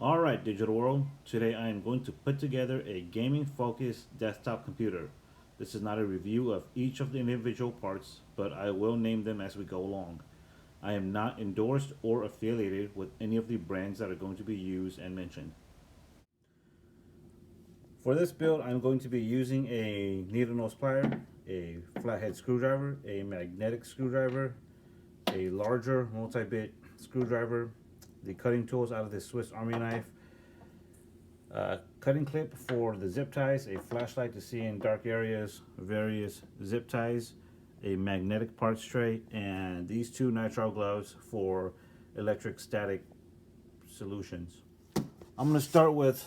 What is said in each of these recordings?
Alright, digital world, today I am going to put together a gaming focused desktop computer. This is not a review of each of the individual parts, but I will name them as we go along. I am not endorsed or affiliated with any of the brands that are going to be used and mentioned. For this build, I'm going to be using a needle nose plier, a flathead screwdriver, a magnetic screwdriver, a larger multi-bit screwdriver, the cutting tools out of this Swiss Army knife, cutting clip for the zip ties, a flashlight to see in dark areas, various zip ties, a magnetic parts tray, and these two nitrile gloves for electric static solutions. I'm going to start with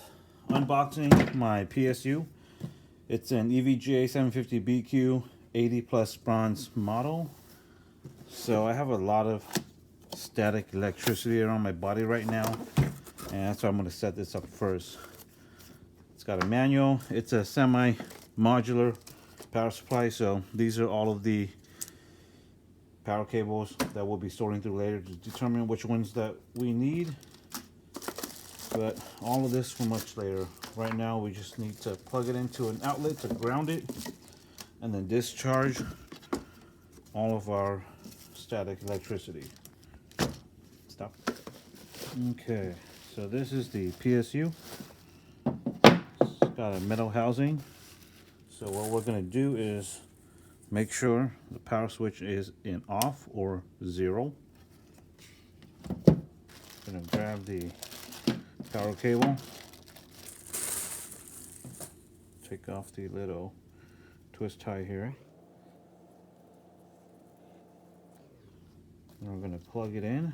unboxing my PSU. It's an EVGA 750 BQ 80 plus bronze model. So I have a lot of static electricity around my body right now, and that's why I'm going to set this up first. It's got a manual. It's a semi-modular power supply, so these are all of the power cables that we'll be sorting through later to determine which ones that we need, but all of this for much later. Right now we just need to plug it into an outlet to ground it and then discharge all of our static electricity. Stop. Okay, so this is the PSU. It's got a metal housing. So what we're going to do is make sure the power switch is in off or 0. Going to grab the power cable, take off the little twist tie here, and we're going to plug it in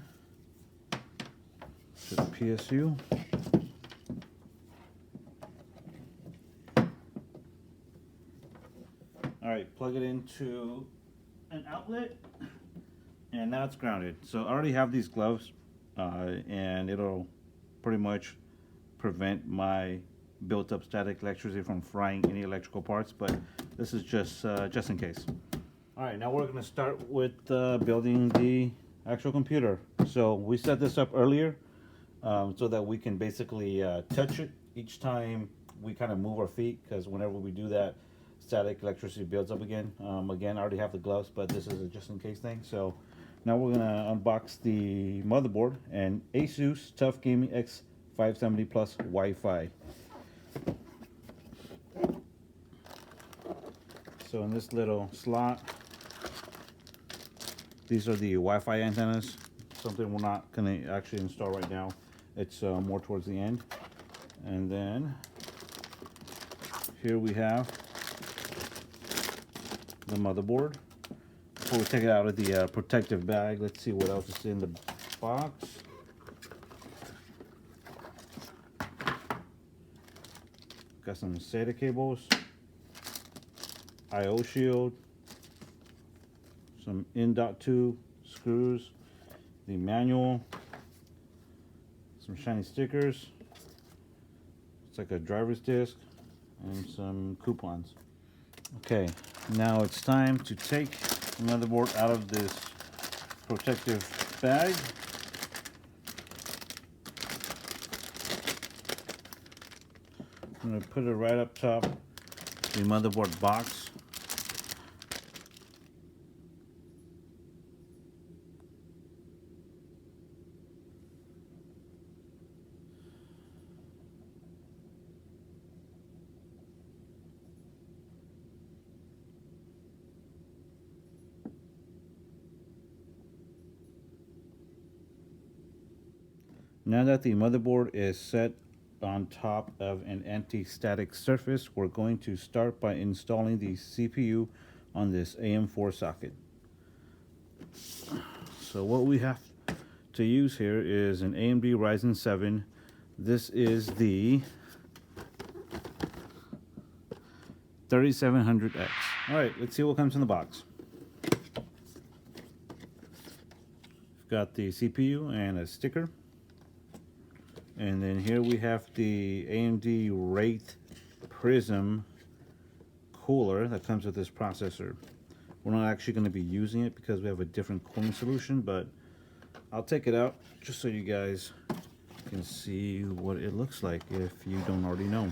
to the PSU. Alright, plug it into an outlet, and now it's grounded. So I already have these gloves, and it'll pretty much prevent my built-up static electricity from frying any electrical parts, but this is just in case. Alright, now we're going to start with building the actual computer. So we set this up earlier so that we can basically touch it each time we kind of move our feet, because whenever we do that, static electricity builds up again. Again, I already have the gloves, but this is a just in case thing. So now we're going to unbox the motherboard and ASUS TUF Gaming X570 Plus Wi-Fi. So in this little slot, these are the Wi-Fi antennas. Something we're not going to actually install right now. It's more towards the end. And then here we have the motherboard. Before we take it out of the protective bag, let's see what else is in the box. Got some SATA cables, I/O shield, some M.2 screws, the manual, some shiny stickers. It's like a driver's disc, and some coupons. Okay, now it's time to take the motherboard out of this protective bag. I'm going to put it right up top the motherboard box. Now that the motherboard is set on top of an anti-static surface, we're going to start by installing the CPU on this AM4 socket. So what we have to use here is an AMD Ryzen 7. This is the 3700X. Alright, let's see what comes in the box. We've got the CPU and a sticker. And then here we have the AMD Wraith Prism cooler that comes with this processor. We're not actually going to be using it because we have a different cooling solution, but I'll take it out just so you guys can see what it looks like if you don't already know.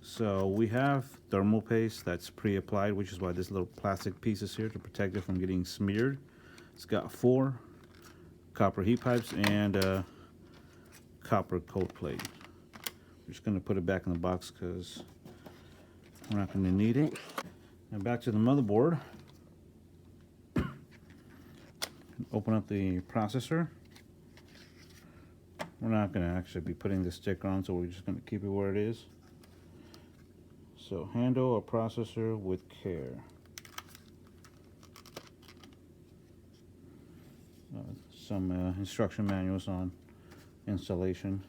So we have thermal paste that's pre-applied, which is why this little plastic piece is here to protect it from getting smeared. It's got 4 copper heat pipes and a copper coat plate. We're just going to put it back in the box because we're not going to need it. Now back to the motherboard. Open up the processor. We're not going to actually be putting the sticker on, so we're just going to keep it where it is. So handle a processor with care. Some instruction manuals on installation.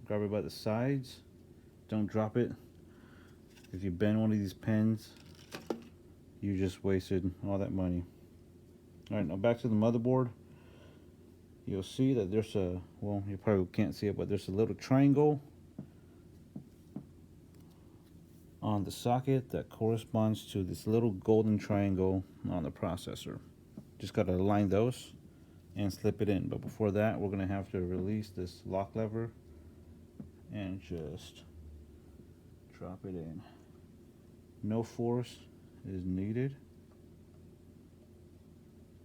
Grab it by the sides. Don't drop it. If you bend one of these pins, you just wasted all that money. Alright, now back to the motherboard. You'll see that there's a, well, you probably can't see it, but there's a little triangle on the socket that corresponds to this little golden triangle on the processor. Just got to align those and slip it in. But before that, we're going to have to release this lock lever and just drop it in. No force is needed.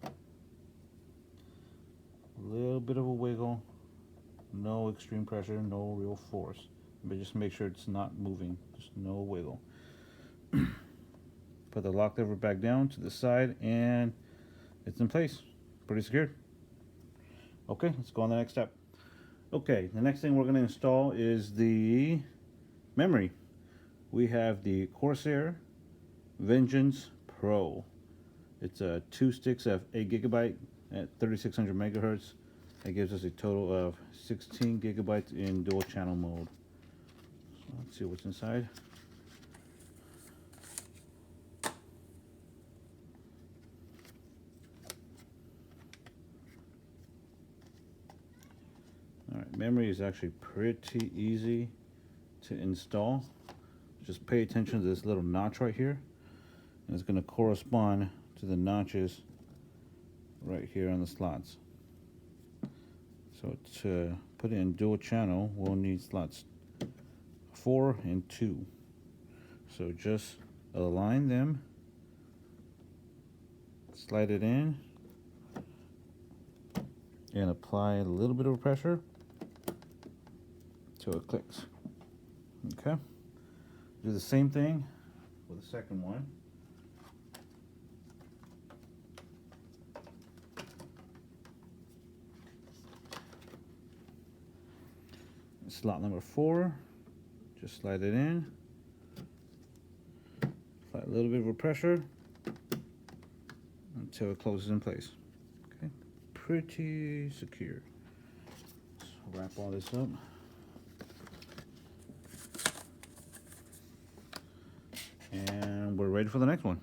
A little bit of a wiggle, no extreme pressure, no real force, but just make sure it's not moving, just no wiggle. Put the lock lever back down to the side and it's in place, pretty secure. Okay, let's go on the next step. Okay, the next thing we're going to install is the memory. We have the Corsair Vengeance Pro. It's 2 sticks of 8 GB at 3600 megahertz. That gives us a total of 16 gigabytes in dual channel mode. So let's see what's inside. Alright, memory is actually pretty easy to install. Just pay attention to this little notch right here, and it's going to correspond to the notches right here on the slots. So to put it in dual channel, we'll need slots 4 and 2. So just align them, slide it in, and apply a little bit of pressure till it clicks. Okay. Do the same thing with the second one. Slot number 4, just slide it in, apply a little bit of a pressure until it closes in place. Okay, pretty secure. Let's wrap all this up. And we're ready for the next one.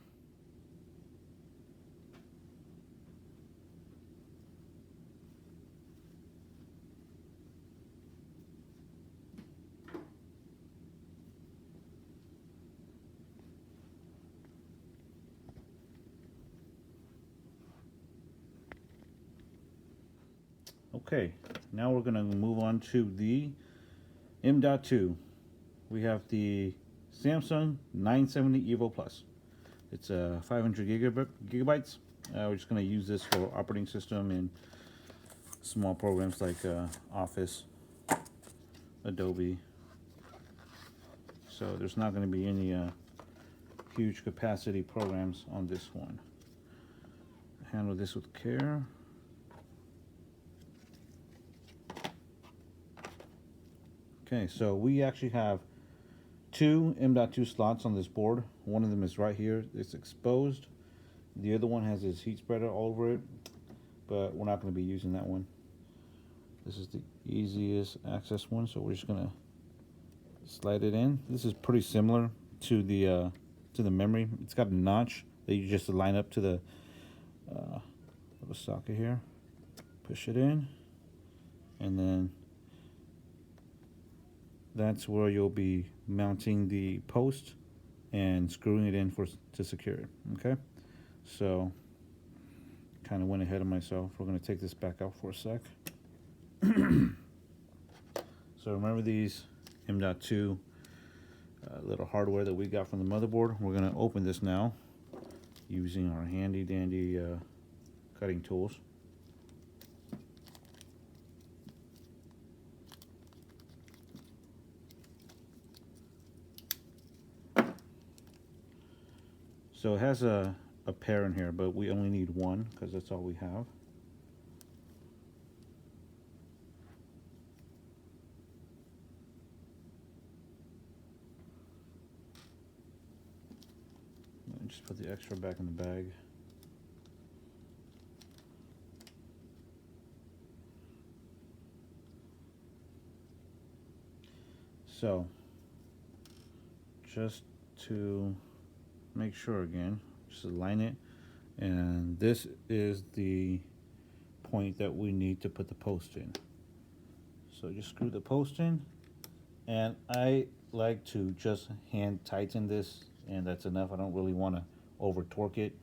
Okay, now we're going to move on to the M.2. We have the Samsung 970 Evo Plus. It's 500 gigabytes. We're just going to use this for operating system and small programs like Office, Adobe. So there's not going to be any huge capacity programs on this one. Handle this with care. Okay, so we actually have 2 M.2 slots on this board. One of them is right here. It's exposed. The other one has this heat spreader all over it, but we're not going to be using that one. This is the easiest access one, so we're just going to slide it in. This is pretty similar to the memory. It's got a notch that you just line up to the little socket here. Push it in, and then that's where you'll be mounting the post and screwing it in to secure it. Okay, so kind of went ahead of myself. We're going to take this back out for a sec. So remember these M.2 little hardware that we got from the motherboard. We're going to open this now using our handy dandy cutting tools. So it has a pair in here, but we only need one because that's all we have. Just put the extra back in the bag. So, just to make sure again, just align it, and this is the point that we need to put the post in. So just screw the post in, and I like to just hand tighten this, and that's enough. I don't really want to over torque it.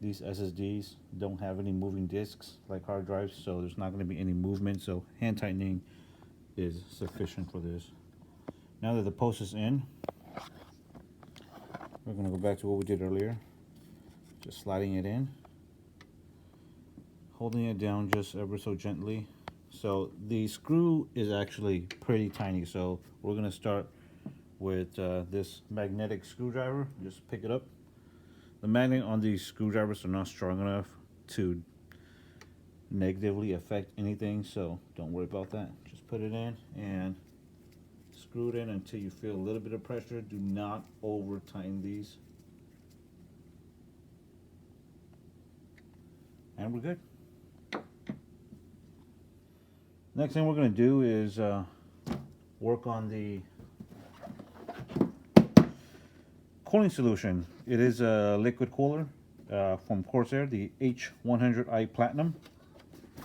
These SSDs don't have any moving disks like hard drives, so there's not going to be any movement, so hand tightening is sufficient for this. Now that the post is in, we're going to go back to what we did earlier, just sliding it in, holding it down just ever so gently. So the screw is actually pretty tiny, so we're going to start with this magnetic screwdriver. Just pick it up. The magnet on these screwdrivers are not strong enough to negatively affect anything, so don't worry about that. Just put it in and screw it in until you feel a little bit of pressure. Do not over tighten these. And we're good. Next thing we're going to do is work on the cooling solution. It is a liquid cooler from Corsair, the H100i Platinum.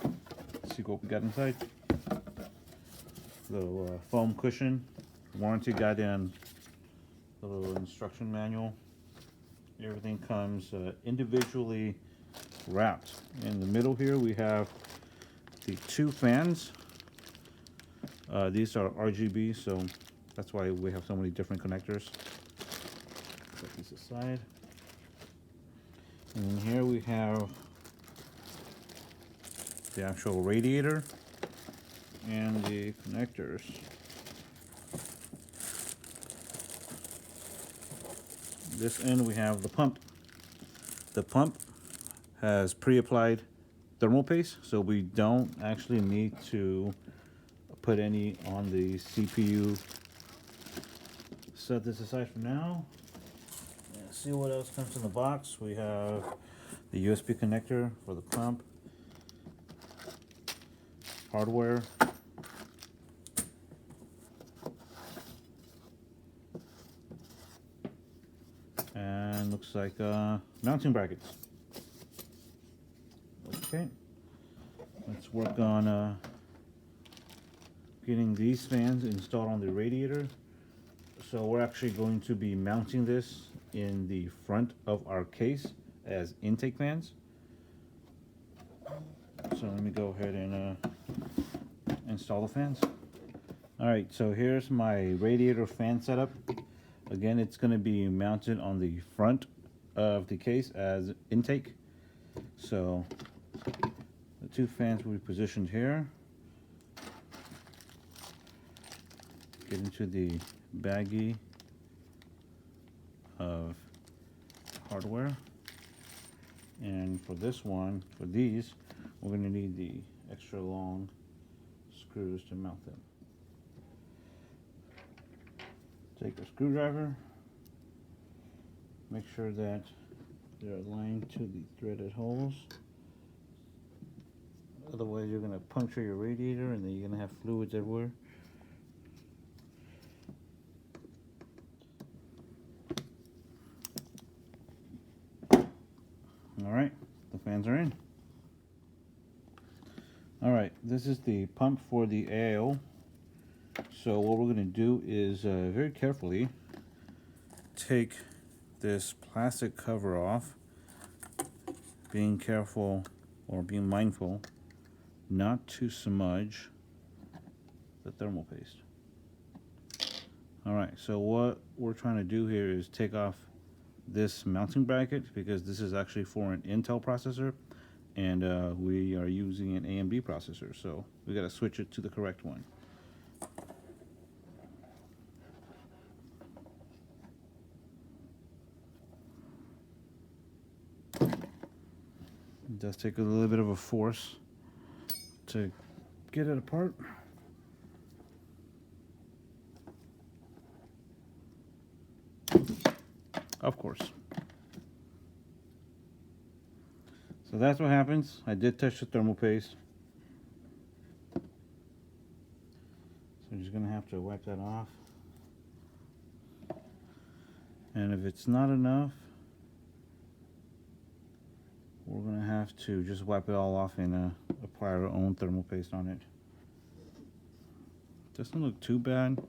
Let's see what we got inside. Little foam cushion, warranty guide, and little instruction manual. Everything comes individually wrapped. In the middle here we have the two fans. These are RGB, so that's why we have so many different connectors. Put these aside. And here we have the actual radiator and the connectors. This end we have the pump. The pump has pre-applied thermal paste, so we don't actually need to put any on the CPU. Set this aside for now. And see what else comes in the box. We have the USB connector for the pump, hardware, and looks like mounting brackets. Okay, let's work on getting these fans installed on the radiator. So we're actually going to be mounting this in the front of our case as intake fans. So let me go ahead and install the fans. Alright, so here's my radiator fan setup. Again, it's going to be mounted on the front of the case as intake. So the two fans will be positioned here. Get into the baggie of hardware. And for this one, for these, we're going to need the extra long screws to mount them. Take a screwdriver, make sure that they're aligned to the threaded holes. Otherwise you're going to puncture your radiator and then you're going to have fluids everywhere. Alright, the fans are in. Alright, this is the pump for the AIO. So what we're going to do is very carefully take this plastic cover off, being careful or being mindful not to smudge the thermal paste. Alright, so what we're trying to do here is take off this mounting bracket, because this is actually for an Intel processor, and we are using an AMD processor, so we got to switch it to the correct one. It does take a little bit of a force to get it apart. Of course. So that's what happens. I did touch the thermal paste. So I'm just going to have to wipe that off. And if it's not enough, we're going to have to just wipe it all off and apply our own thermal paste on it. Doesn't look too bad.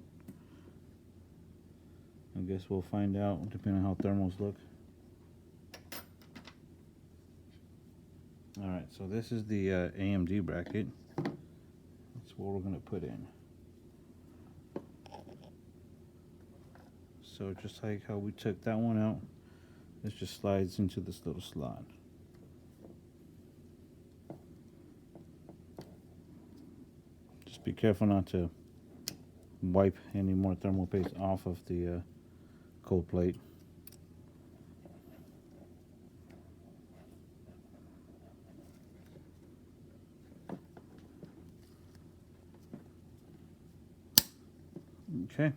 I guess we'll find out depending on how thermals look. Alright, so this is the AMD bracket. That's what we're going to put in. So just like how we took that one out, this just slides into this little slot. Just be careful not to wipe any more thermal paste off of the cold plate. Okay,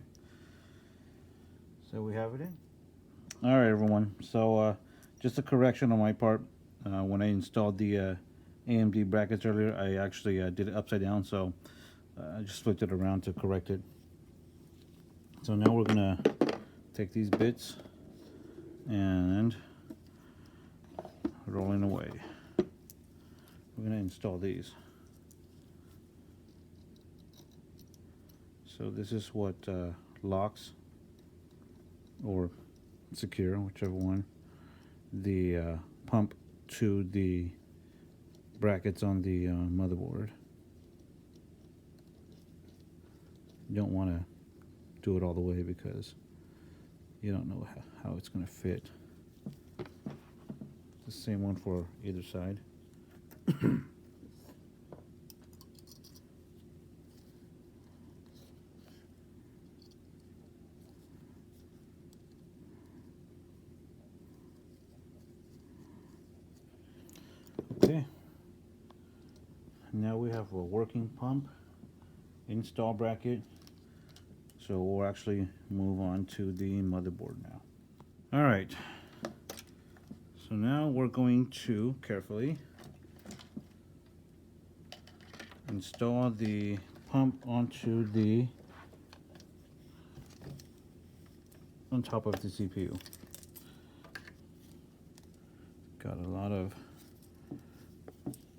so we have it in. All right, everyone. So just a correction on my part. When I installed the AMD brackets earlier, I actually did it upside down, so I just flipped it around to correct it. So now we're gonna take these bits and rolling away. We're gonna install these. So this is what locks or secure, whichever one, the pump to the brackets on the motherboard. You don't want to do it all the way because you don't know how it's going to fit. The same one for either side. Okay, now we have a working pump install bracket, so we'll actually move on to the motherboard now. All right, so now we're going to carefully install the pump on top of the CPU. Got a lot of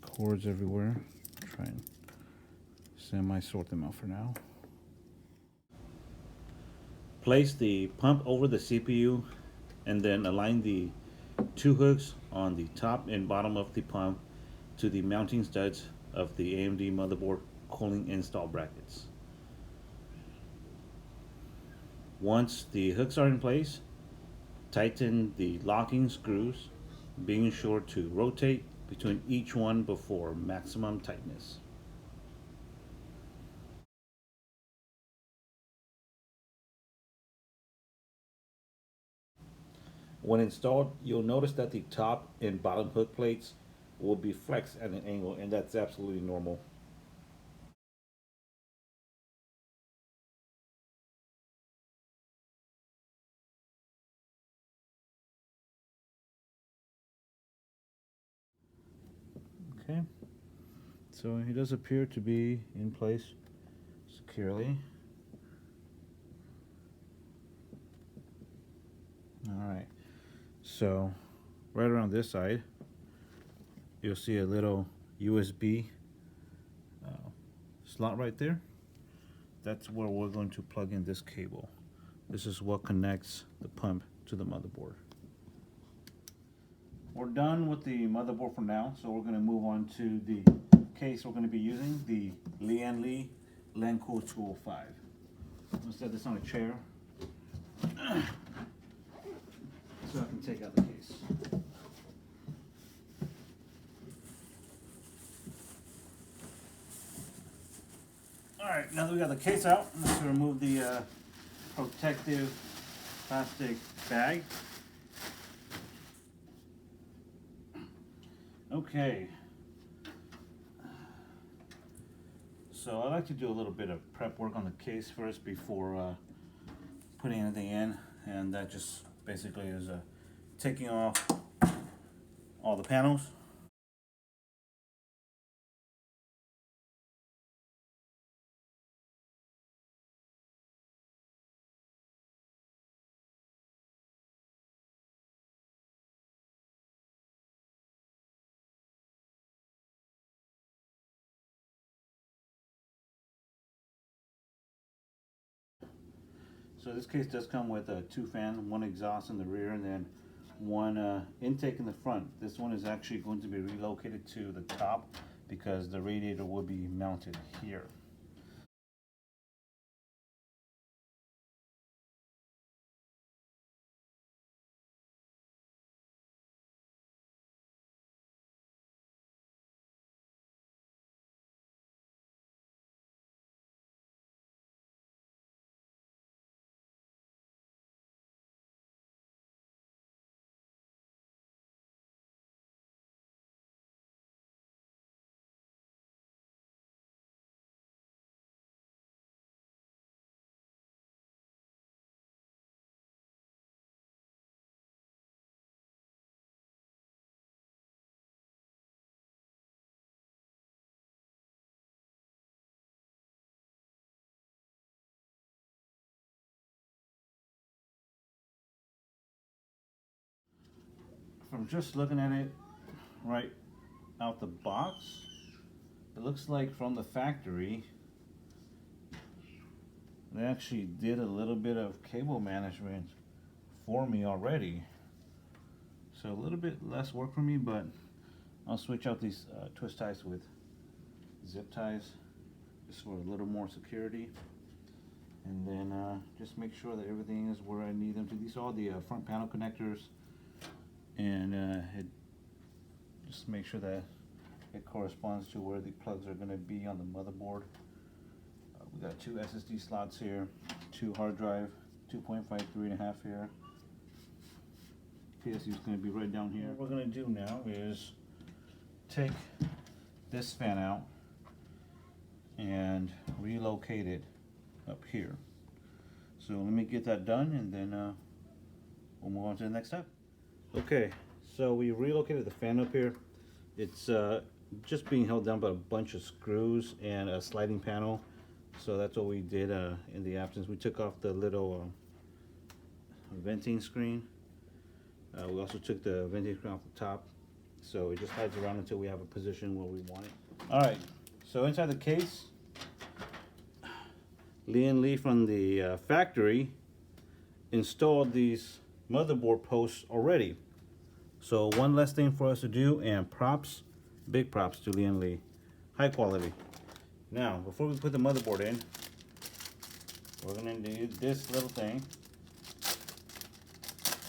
cords everywhere. Try and semi-sort them out for now. Place the pump over the CPU and then align the two hooks on the top and bottom of the pump to the mounting studs of the AMD motherboard cooling install brackets. Once the hooks are in place, tighten the locking screws, being sure to rotate between each one before maximum tightness. When installed, you'll notice that the top and bottom hook plates will be flexed at an angle, and that's absolutely normal. Okay, so it does appear to be in place securely. Alright, so right around this side you'll see a little USB slot right there. That's where we're going to plug in this cable. This is what connects the pump to the motherboard. We're done with the motherboard for now, so we're going to move on to the case we're going to be using, the Lian Lancool 205. I'm going to set this on a chair so I can take out the case. Alright, now that we got the case out, let's remove the protective plastic bag. Okay. So I like to do a little bit of prep work on the case first before putting anything in, and that just basically is taking off all the panels. So this case does come with two fans, one exhaust in the rear and then one intake in the front. This one is actually going to be relocated to the top because the radiator will be mounted here. From just looking at it right out the box, it looks like from the factory they actually did a little bit of cable management for me already. So a little bit less work for me, but I'll switch out these twist ties with zip ties just for a little more security. And then just make sure that everything is where I need them to. These are all the front panel connectors, and just make sure that it corresponds to where the plugs are going to be on the motherboard. We got two SSD slots here, two hard drive, 2.5, 3.5 here. PSU is going to be right down here. What we're going to do now is take this fan out and relocate it up here. So let me get that done, and then we'll move on to the next step. Okay, so we relocated the fan up here. It's just being held down by a bunch of screws and a sliding panel. So that's what we did in the absence. We took off the little venting screen. We also took the venting screen off the top. So it just hides around until we have a position where we want it. Alright, so inside the case, Lian from the factory installed these motherboard posts already. So one less thing for us to do, and props, big props to Lian. High quality. Now, before we put the motherboard in, we're going to do this little thing.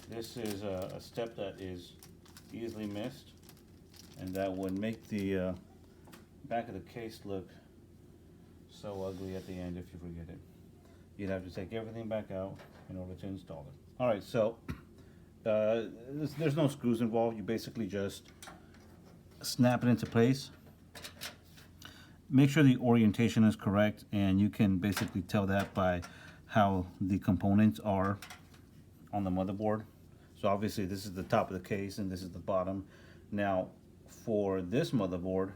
This is a step that is easily missed, and that would make the back of the case look so ugly at the end if you forget it. You'd have to take everything back out in order to install it. Alright, so there's no screws involved. You basically just snap it into place. Make sure the orientation is correct, and you can basically tell that by how the components are on the motherboard. So obviously this is the top of the case and this is the bottom. Now for this motherboard,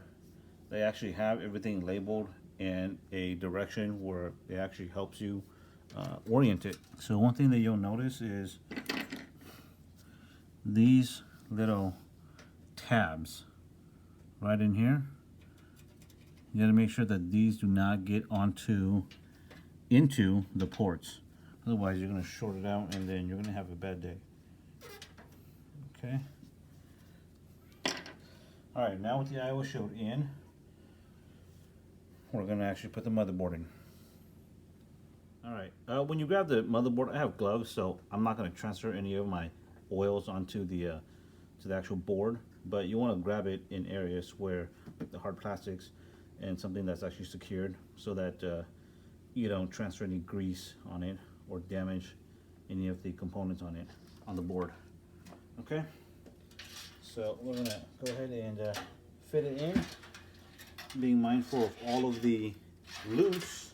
they actually have everything labeled in a direction where it actually helps you orient it. So one thing that you'll notice is these little tabs right in here. You got to make sure that these do not get into the ports. Otherwise you're going to short it out and then you're going to have a bad day. Okay. Alright, now with the IO shield in, we're going to actually put the motherboard in. Alright, when you grab the motherboard, I have gloves, so I'm not going to transfer any of my oils onto the actual board, but you want to grab it in areas where the hard plastics and something that's actually secured, so that you don't transfer any grease on it or damage any of the components on it, on the board. Okay, so we're going to go ahead and fit it in, being mindful of all of the loose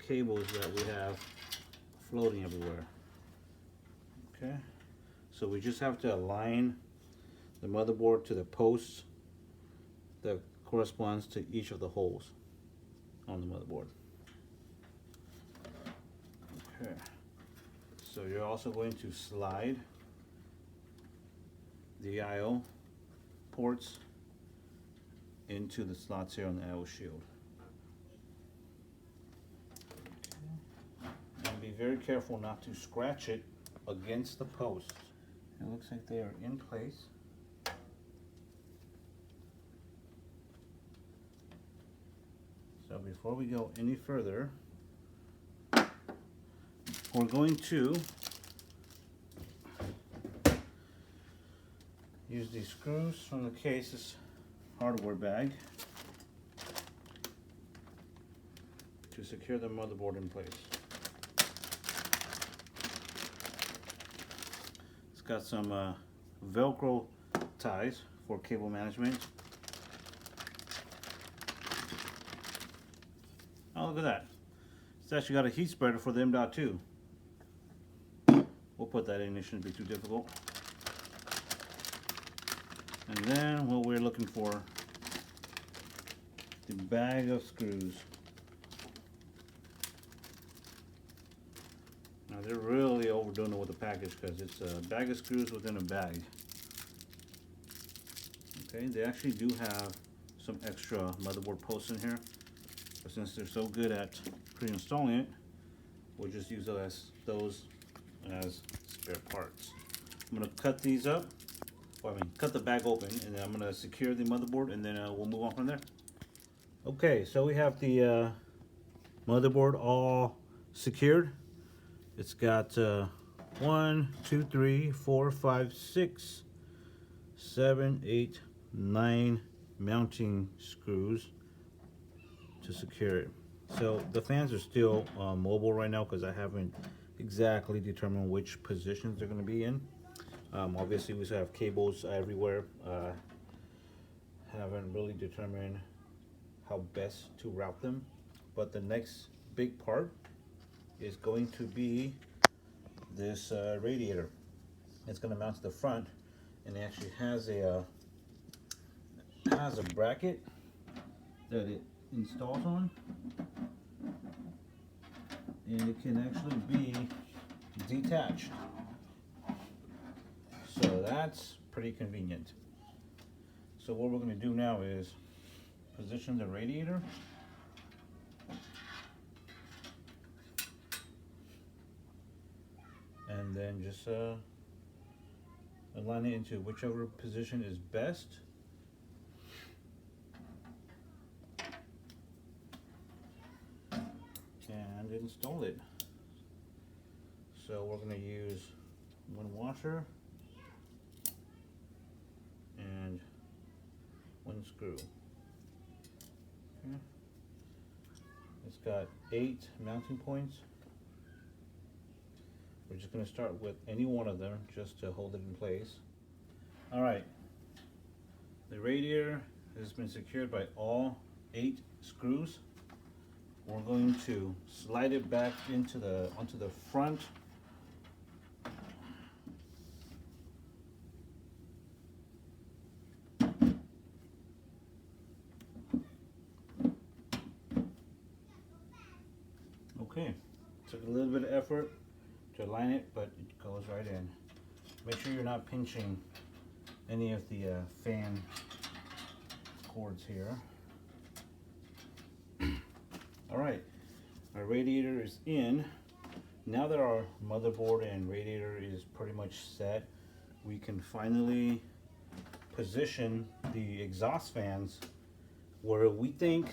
cables that we have floating everywhere. Okay, so we just have to align the motherboard to the posts that corresponds to each of the holes on the motherboard. Okay, so you're also going to slide the I/O ports into the slots here on the I/O shield. And be very careful not to scratch it against the posts. It looks like they are in place. So before we go any further, we're going to use these screws from the case's hardware bag to secure the motherboard in place. It's got some Velcro ties for cable management. Oh, look at that. It's actually got a heat spreader for the M.2. We'll put that in, it shouldn't be too difficult. And then what we're looking for, the bag of screws. Now they're really overdoing it with the package because it's a bag of screws within a bag. Okay, they actually do have some extra motherboard posts in here, but since they're so good at pre-installing it, we'll just use those as spare parts. I'm going to cut these up, cut the bag open, and then I'm going to secure the motherboard, and then we'll move on from there. Okay, so we have the motherboard all secured. It's got 1, 2, 3, 4, 5, 6, 7, 8, 9 mounting screws to secure it. So the fans are still mobile right now because I haven't exactly determined which positions they're going to be in. Obviously we still have cables everywhere. Haven't really determined how best to route them, but the next big part is going to be this radiator. It's going to mount to the front, and it actually has a bracket that it installs on, and it can actually be detached. So that's pretty convenient. So what we're going to do now is position the radiator and then just align it into whichever position is best. And install it. So we're going to use one washer and one screw. Okay. It's got 8 mounting points. We're just going to start with any one of them just to hold it in place. Alright, the radiator has been secured by all 8 screws. We're going to slide it back onto the front. Okay, took a little bit of effort to align it, but it goes right in. Make sure you're not pinching any of the fan cords here. Alright, our radiator is in. Now that our motherboard and radiator is pretty much set, we can finally position the exhaust fans where we think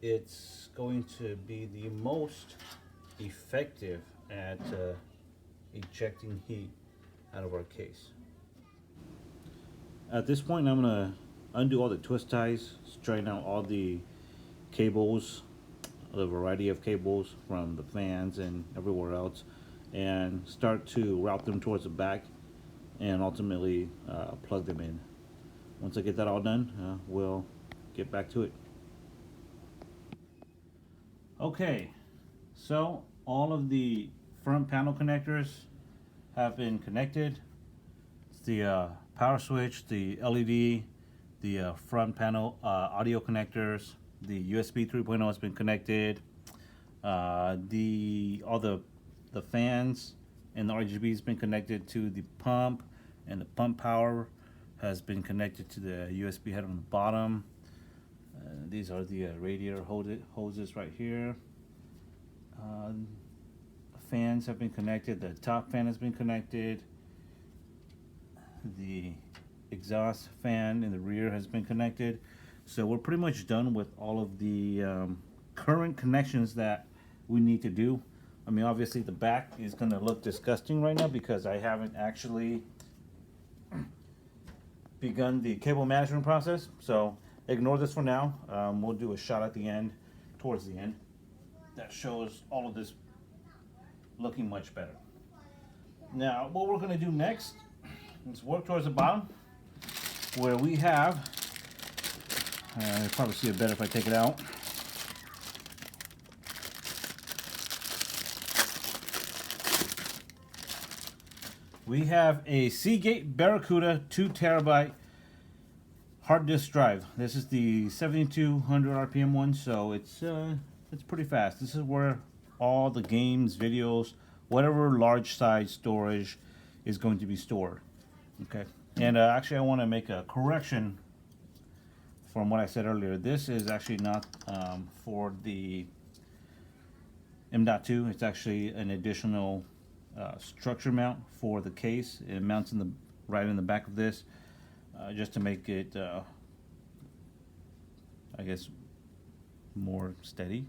it's going to be the most effective at ejecting heat out of our case. At this point, I'm gonna undo all the twist ties, straighten out all the cables, the variety of cables from the fans and everywhere else, and start to route them towards the back and ultimately plug them in. Once I get that all done, we'll get back to it. Okay, so all of the front panel connectors have been connected. It's the power switch, the LED, the front panel audio connectors, the USB 3.0 has been connected. All the fans and the RGB has been connected to the pump, and the pump power has been connected to the USB head on the bottom. These are the radiator hoses right here. Fans have been connected. The top fan has been connected. The exhaust fan in the rear has been connected. So we're pretty much done with all of the current connections that we need to do. I mean, obviously the back is going to look disgusting right now because I haven't actually begun the cable management process. So ignore this for now. We'll do a shot at the end, towards the end, that shows all of this looking much better. Now, what we're going to do next is work towards the bottom, where we have, you'll probably see it better if I take it out. We have a Seagate Barracuda 2 terabyte hard disk drive. This is the 7200 RPM one, so it's pretty fast. This is where all the games, videos, whatever large size storage is going to be stored. Okay, and actually I want to make a correction from what I said earlier. This is actually not for the M.2. It's actually an additional structure mount for the case. It mounts right in the back of this, just to make it, I guess, more steady.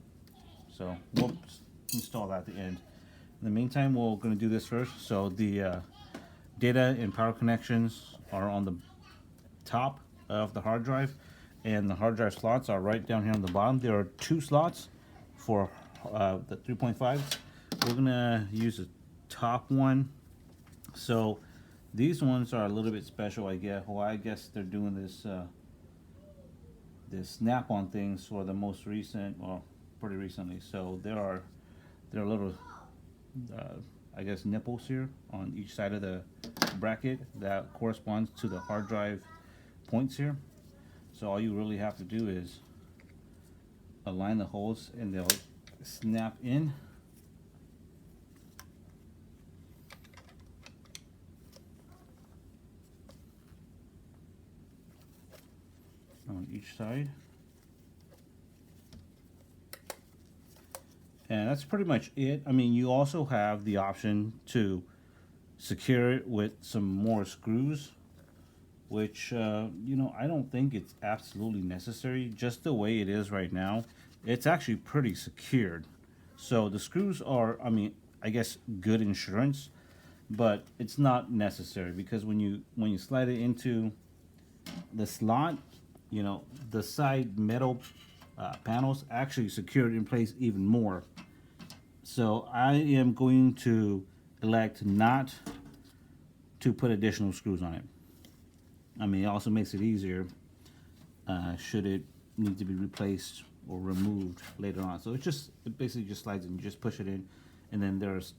So we'll install that at the end. In the meantime, we're going to do this first. So the data and power connections are on the top of the hard drive, and the hard drive slots are right down here on the bottom. There are 2 slots for the 3.5. We're going to use the top one. So these ones are a little bit special, I guess. Well, I guess they're doing this this snap-on things for the most recent, well, pretty recently. So there are little I guess nipples here on each side of the bracket that corresponds to the hard drive points here. So all you really have to do is align the holes and they'll snap in. On each side. And that's pretty much it. I mean, you also have the option to secure it with some more screws, which, you know, I don't think it's absolutely necessary. Just the way it is right now, it's actually pretty secured. So the screws are, I mean, I guess good insurance, but it's not necessary, because when you slide it into the slot, you know, the side metal panels actually secured in place even more. So I am going to elect not to put additional screws on it. I mean, it also makes it easier should it need to be replaced or removed later on. So it basically just slides in. You just push it in, and then it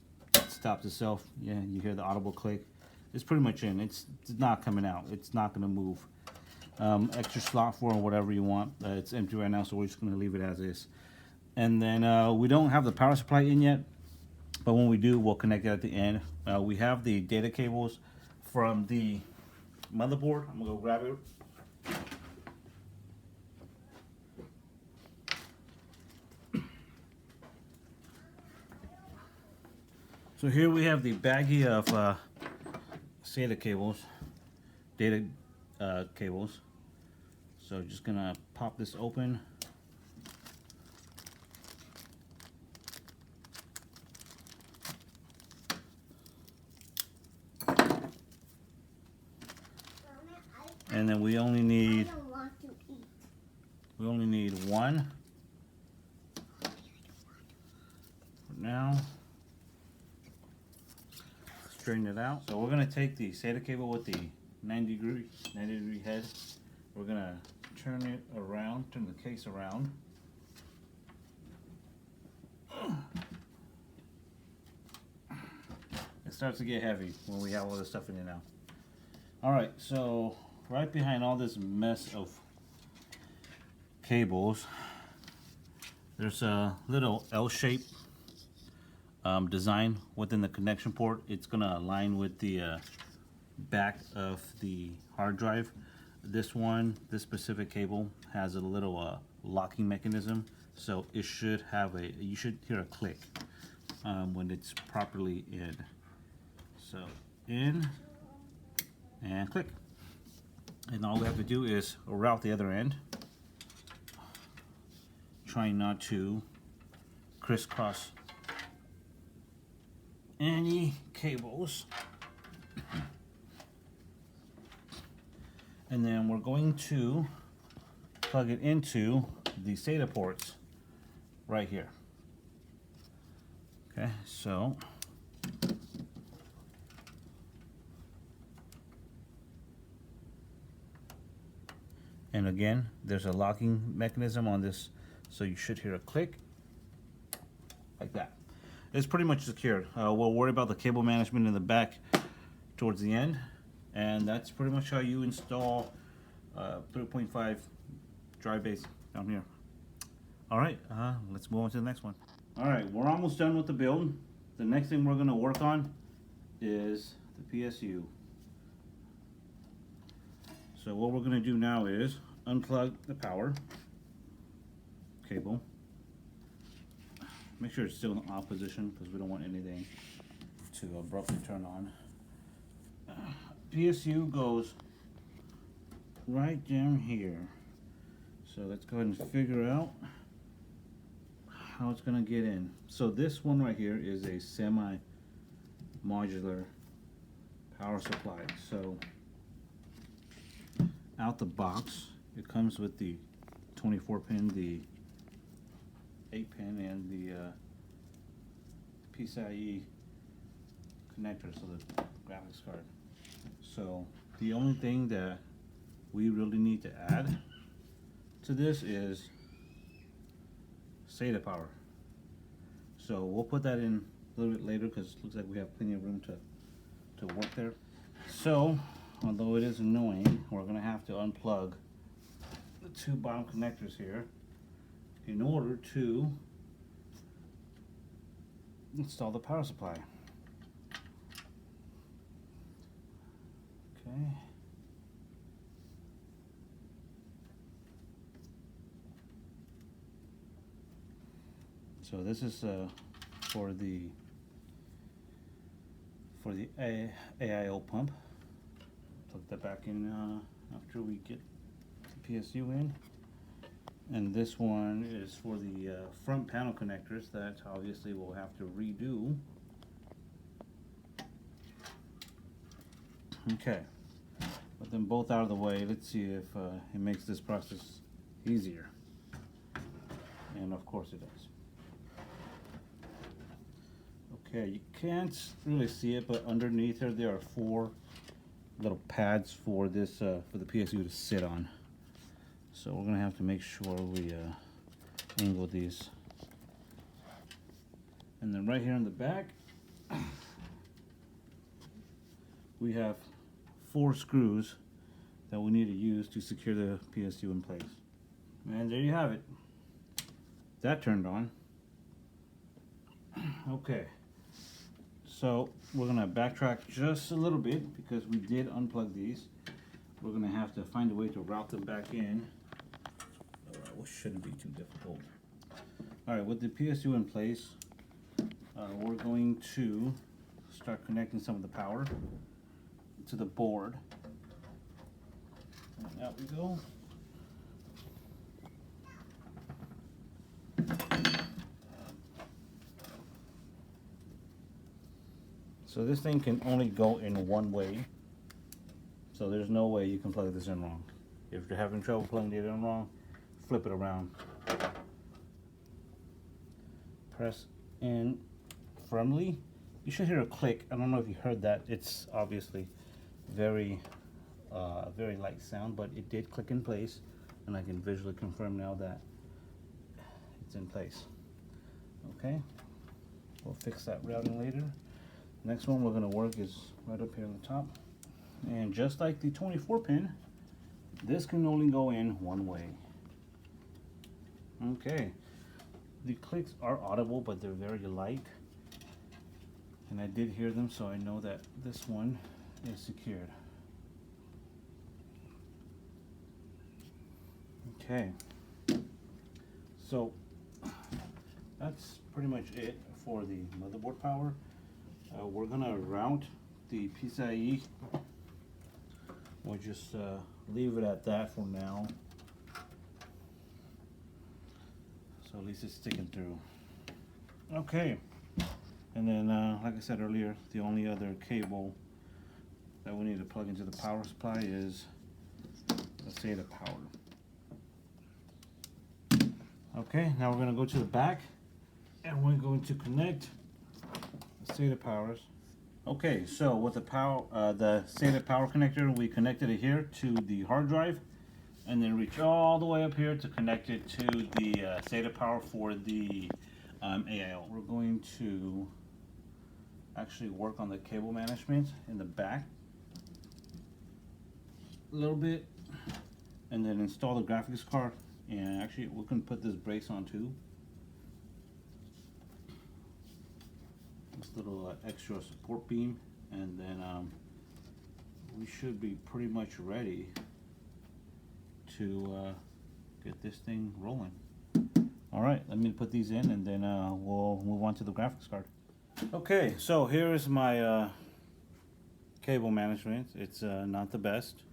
stops itself. Yeah, you hear the audible click. It's pretty much in. It's not coming out. It's not going to move. Extra slot for whatever you want. It's empty right now, so we're just going to leave it as is. And then we don't have the power supply in yet, but when we do, we'll connect it at the end. We have the data cables from the motherboard. I'm going to go grab it. So here we have the baggie of SATA cables, data cables. So just gonna pop this open. And then we only need one for now. Straighten it out. So we're gonna take the SATA cable with the 90 degree head. We're gonna turn it around, turn the case around. It starts to get heavy when we have all this stuff in it now. Alright, so right behind all this mess of cables, there's a little L-shaped design within the connection port. It's going to align with the back of the hard drive. This specific cable has a little locking mechanism, so it should have you should hear a click when it's properly in. So in and click. And all we have to do is route the other end, trying not to crisscross any cables. And then we're going to plug it into the SATA ports right here. Okay, so and again, there's a locking mechanism on this, so you should hear a click like that. It's pretty much secured. We'll worry about the cable management in the back towards the end, and that's pretty much how you install 3.5 drive base down here. All right, let's move on to the next one. All right, we're almost done with the build. The next thing we're gonna work on is the PSU. So what we're going to do now is unplug the power cable. Make sure it's still in off position because we don't want anything to abruptly turn on. PSU goes right down here. So let's go ahead and figure out how it's going to get in. So this one right here is a semi-modular power supply. So out the box, it comes with the 24 pin, the 8 pin, and the PCIe connector, so the graphics card. So the only thing that we really need to add to this is SATA power. So we'll put that in a little bit later because it looks like we have plenty of room to work there. So although it is annoying, we're going to have to unplug the two bottom connectors here in order to install the power supply. Okay. So this is for the AIO pump. Plug that back in after we get the PSU in. And this one is for the front panel connectors that obviously we'll have to redo. Okay, put them both out of the way. Let's see if it makes this process easier. And of course it does. Okay, you can't really see it, but underneath here there are 4 little pads for this for the PSU to sit on. So we're gonna have to make sure we angle these. And then right here in the back, we have 4 screws that we need to use to secure the PSU in place. And there you have it. That turned on. Okay. So we're gonna backtrack just a little bit because we did unplug these. We're gonna have to find a way to route them back in. Which shouldn't be too difficult. All right, with the PSU in place, we're going to start connecting some of the power to the board. And out we go. So this thing can only go in one way. So there's no way you can plug this in wrong. If you're having trouble plugging it in wrong, flip it around. Press in firmly. You should hear a click. I don't know if you heard that. It's obviously very light sound, but it did click in place, and I can visually confirm now that it's in place. Okay, we'll fix that routing later. Next one we're going to work is right up here on the top, and just like the 24 pin, this can only go in one way. Okay, the clicks are audible, but they're very light, and I did hear them, so I know that this one is secured. Okay, so that's pretty much it for the motherboard power. We're gonna route the PCIe. We'll just leave it at that for now, so at least it's sticking through. Okay, and then like I said earlier, the only other cable that we need to plug into the power supply is the SATA power. Okay, now we're going to go to the back and we're going to connect the SATA powers. Okay, so with the SATA power connector, we connected it here to the hard drive, and then reach all the way up here to connect it to the SATA power for the AIO. We're going to actually work on the cable management in the back a little bit, and then install the graphics card. And actually, we can put this brace on too. This little extra support beam, and then we should be pretty much ready to get this thing rolling. All right, let me put these in, and then we'll move on to the graphics card. Okay, so here is my cable management. It's not the best.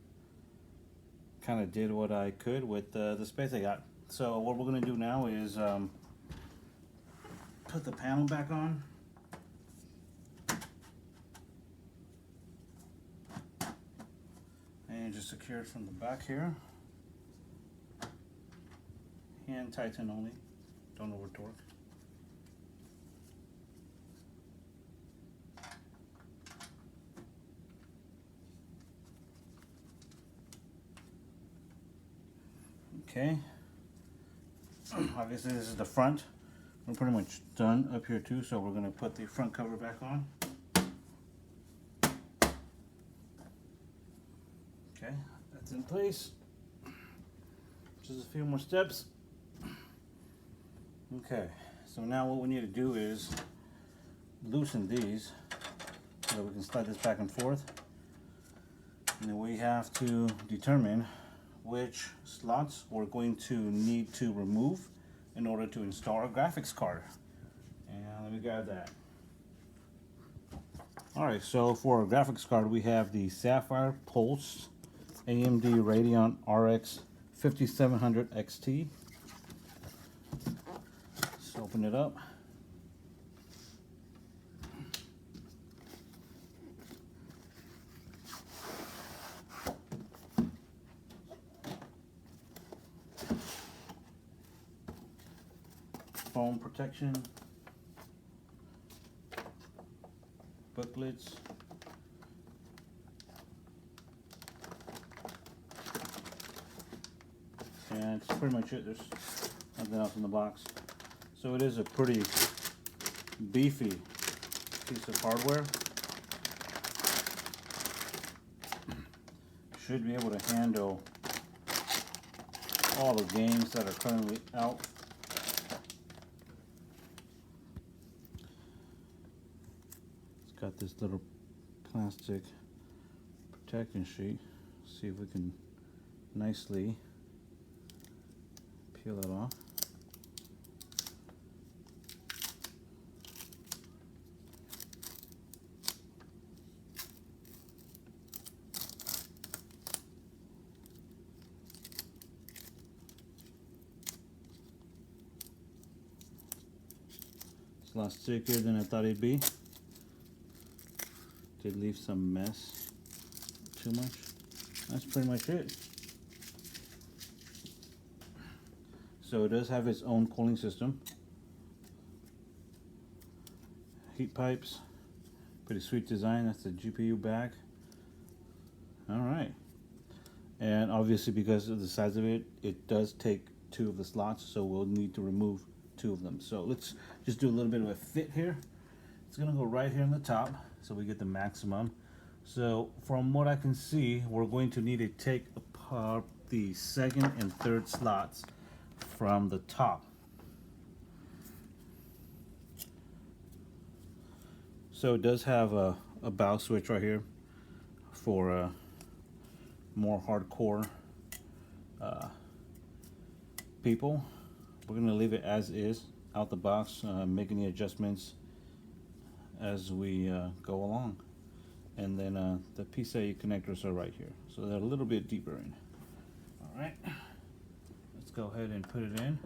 Kind of did what I could with the space I got. So what we're going to do now is put the panel back on. And just secure it from the back here. Hand tighten only, don't over torque. Okay, obviously this is the front. We're pretty much done up here too, so we're going to put the front cover back on. Okay, that's in place. Just a few more steps. Okay, so now what we need to do is loosen these so that we can slide this back and forth. And then we have to determine which slots we're going to need to remove in order to install our graphics card. And let me grab that. Alright, so for our graphics card we have the Sapphire Pulse AMD Radeon RX 5700 XT. Let's open it up. Foam protection, booklets, and that's pretty much it. There's nothing else in the box. So it is a pretty beefy piece of hardware. Should be able to handle all the games that are currently out. Got this little plastic protection sheet. See if we can nicely peel it off. a lot stickier than I thought it'd be. Did leave some mess. Too much. That's pretty much it. So it does have its own cooling system. Heat pipes. Pretty sweet design. That's the GPU back. Alright. And obviously because of the size of it, it does take 2 of the slots, so we'll need to remove 2 of them. So let's just do a little bit of a fit here. It's gonna go right here on the top so we get the maximum. So from what I can see, we're going to need to take apart the 2nd and 3rd slots from the top. So it does have a bow switch right here for more hardcore people. We're going to leave it as is out the box, make any adjustments as we go along. And then the PCIe connectors are right here, so they're a little bit deeper in. All right, let's go ahead and put it in.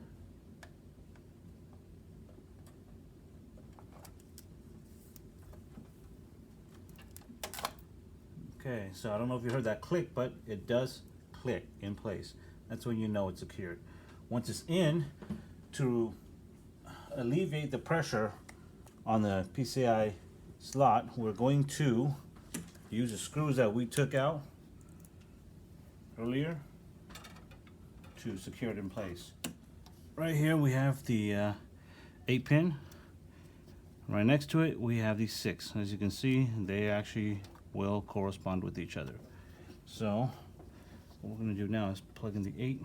Okay, so I don't know if you heard that click, but it does click in place. That's when you know it's secured. Once it's in, to alleviate the pressure on the PCI slot, we're going to use the screws that we took out earlier to secure it in place. Right here we have the 8-pin. Right next to it we have these 6. As you can see, they actually will correspond with each other. So what we're going to do now is plug in the 8.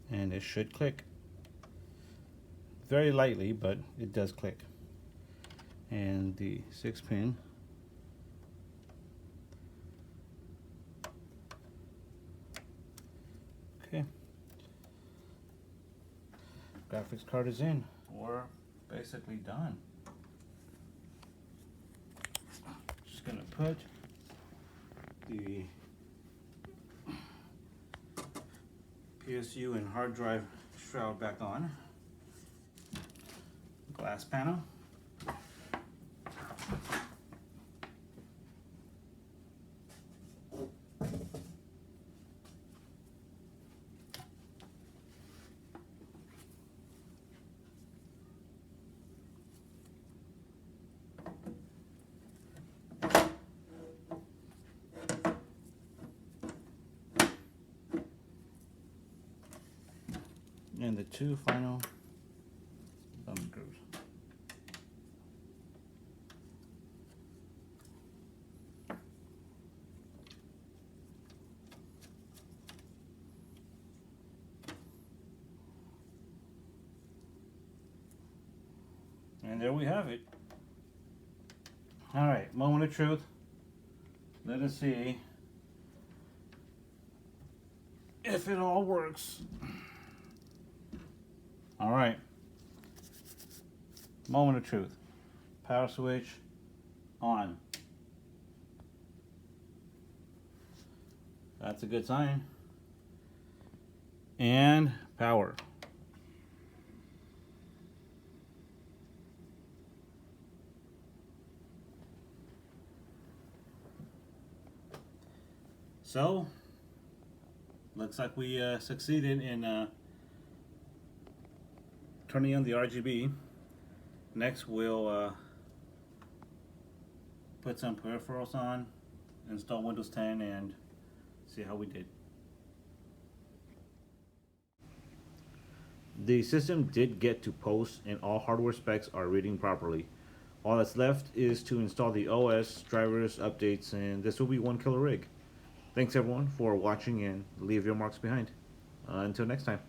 And it should click. Very lightly, but it does click. And the 6-pin. Okay. Graphics card is in. We're basically done. Just gonna put the PSU and hard drive shroud back on. Glass panel. And the 2 final thumb screws. And there we have it. All right, moment of truth. Let us see if it all works. All right, moment of truth. Power switch on. That's a good sign. And power. So, looks like we succeeded in turning on the RGB. Next we'll put some peripherals on, install Windows 10, and see how we did. The system did get to post and all hardware specs are reading properly. All that's left is to install the OS, drivers, updates, and this will be one killer rig. Thanks everyone for watching and leave your marks behind. Until next time.